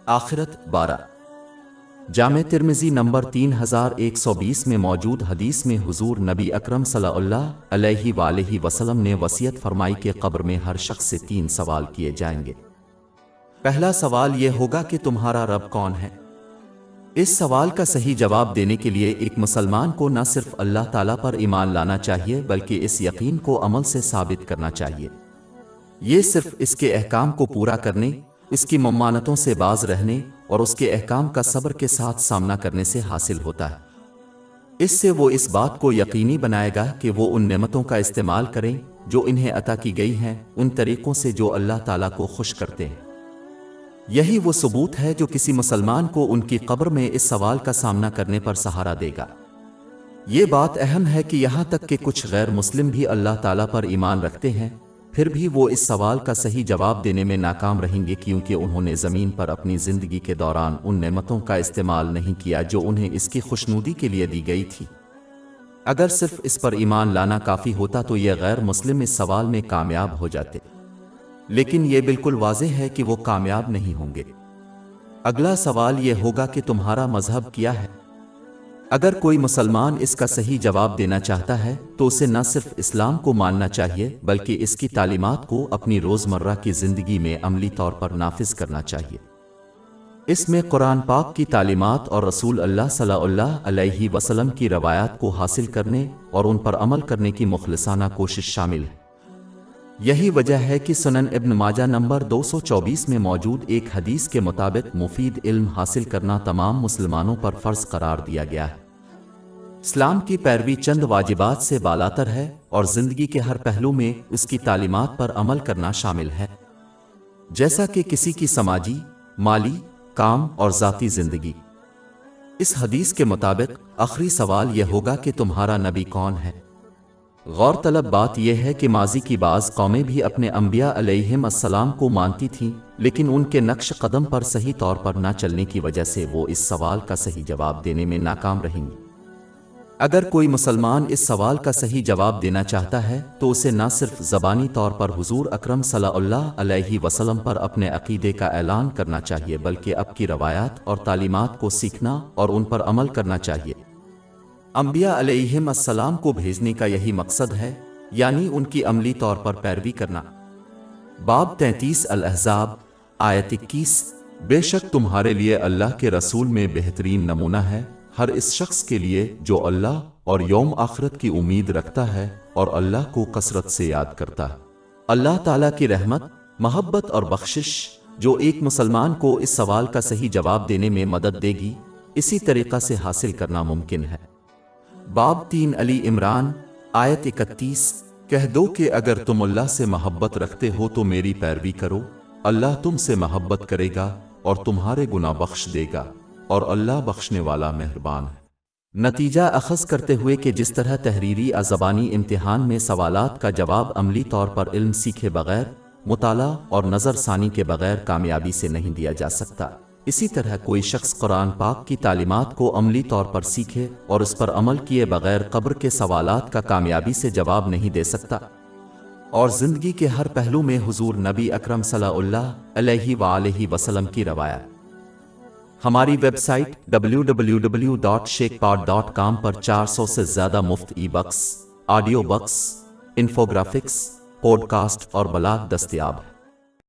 آخرت 12 جامع ترمذی نمبر 3120 میں موجود حدیث میں حضور نبی اکرم صلی اللہ علیہ وآلہ وسلم نے وصیت فرمائی کہ قبر میں ہر شخص سے 3 سوال کیے جائیں گے۔ پہلا سوال یہ ہوگا کہ تمہارا رب کون ہے؟ اس سوال کا صحیح جواب دینے کے لیے ایک مسلمان کو نہ صرف اللہ تعالیٰ پر ایمان لانا چاہیے بلکہ اس یقین کو عمل سے ثابت کرنا چاہیے۔ یہ صرف اس کے احکام کو پورا کرنے، اس کی ممانعتوں سے باز رہنے اور اس کے احکام کا صبر کے ساتھ سامنا کرنے سے حاصل ہوتا ہے۔ اس سے وہ اس بات کو یقینی بنائے گا کہ وہ ان نعمتوں کا استعمال کریں جو انہیں عطا کی گئی ہیں ان طریقوں سے جو اللہ تعالیٰ کو خوش کرتے ہیں۔ یہی وہ ثبوت ہے جو کسی مسلمان کو ان کی قبر میں اس سوال کا سامنا کرنے پر سہارا دے گا۔ یہ بات اہم ہے کہ یہاں تک کہ کچھ غیر مسلم بھی اللہ تعالیٰ پر ایمان رکھتے ہیں، پھر بھی وہ اس سوال کا صحیح جواب دینے میں ناکام رہیں گے کیونکہ انہوں نے زمین پر اپنی زندگی کے دوران ان نعمتوں کا استعمال نہیں کیا جو انہیں اس کی خوشنودی کے لیے دی گئی تھی۔ اگر صرف اس پر ایمان لانا کافی ہوتا تو یہ غیر مسلم اس سوال میں کامیاب ہو جاتے، لیکن یہ بالکل واضح ہے کہ وہ کامیاب نہیں ہوں گے۔ اگلا سوال یہ ہوگا کہ تمہارا مذہب کیا ہے؟ اگر کوئی مسلمان اس کا صحیح جواب دینا چاہتا ہے تو اسے نہ صرف اسلام کو ماننا چاہیے بلکہ اس کی تعلیمات کو اپنی روزمرہ کی زندگی میں عملی طور پر نافذ کرنا چاہیے۔ اس میں قرآن پاک کی تعلیمات اور رسول اللہ صلی اللہ علیہ وسلم کی روایات کو حاصل کرنے اور ان پر عمل کرنے کی مخلصانہ کوشش شامل ہے۔ یہی وجہ ہے کہ سنن ابن ماجہ نمبر 224 میں موجود ایک حدیث کے مطابق مفید علم حاصل کرنا تمام مسلمانوں پر فرض قرار دیا گیا ہے۔ اسلام کی پیروی چند واجبات سے بالاتر ہے اور زندگی کے ہر پہلو میں اس کی تعلیمات پر عمل کرنا شامل ہے، جیسا کہ کسی کی سماجی، مالی، کام اور ذاتی زندگی۔ اس حدیث کے مطابق آخری سوال یہ ہوگا کہ تمہارا نبی کون ہے؟ غور طلب بات یہ ہے کہ ماضی کی بعض قومیں بھی اپنے انبیاء علیہم السلام کو مانتی تھیں، لیکن ان کے نقش قدم پر صحیح طور پر نہ چلنے کی وجہ سے وہ اس سوال کا صحیح جواب دینے میں ناکام رہیں گی۔ اگر کوئی مسلمان اس سوال کا صحیح جواب دینا چاہتا ہے تو اسے نہ صرف زبانی طور پر حضور اکرم صلی اللہ علیہ وسلم پر اپنے عقیدے کا اعلان کرنا چاہیے بلکہ اب کی روایات اور تعلیمات کو سیکھنا اور ان پر عمل کرنا چاہیے۔ انبیاء علیہم السلام کو بھیجنے کا یہی مقصد ہے، یعنی ان کی عملی طور پر پیروی کرنا۔ باب 33 الاحزاب آیت 21 بے شک تمہارے لیے اللہ کے رسول میں بہترین نمونہ ہے ہر اس شخص کے لیے جو اللہ اور یوم آخرت کی امید رکھتا ہے اور اللہ کو کثرت سے یاد کرتا ہے۔ اللہ تعالیٰ کی رحمت، محبت اور بخشش جو ایک مسلمان کو اس سوال کا صحیح جواب دینے میں مدد دے گی، اسی طریقہ سے حاصل کرنا ممکن ہے۔ باب 3 علی عمران آیت 31 کہہ دو کہ اگر تم اللہ سے محبت رکھتے ہو تو میری پیروی کرو، اللہ تم سے محبت کرے گا اور تمہارے گناہ بخش دے گا اور اللہ بخشنے والا مہربان ہے۔ نتیجہ اخذ کرتے ہوئے کہ جس طرح تحریری یا زبانی امتحان میں سوالات کا جواب عملی طور پر علم سیکھے بغیر، مطالعہ اور نظر ثانی کے بغیر کامیابی سے نہیں دیا جا سکتا، اسی طرح کوئی شخص قرآن پاک کی تعلیمات کو عملی طور پر سیکھے اور اس پر عمل کیے بغیر قبر کے سوالات کا کامیابی سے جواب نہیں دے سکتا، اور زندگی کے ہر پہلو میں حضور نبی اکرم صلی اللہ علیہ وآلہ وسلم کی روایات۔ ہماری ویب سائٹ www.sheikhpod.com پر 400 سے زیادہ مفت e books, audio books, infographics, podcast اور بلاگ دستیاب ہے۔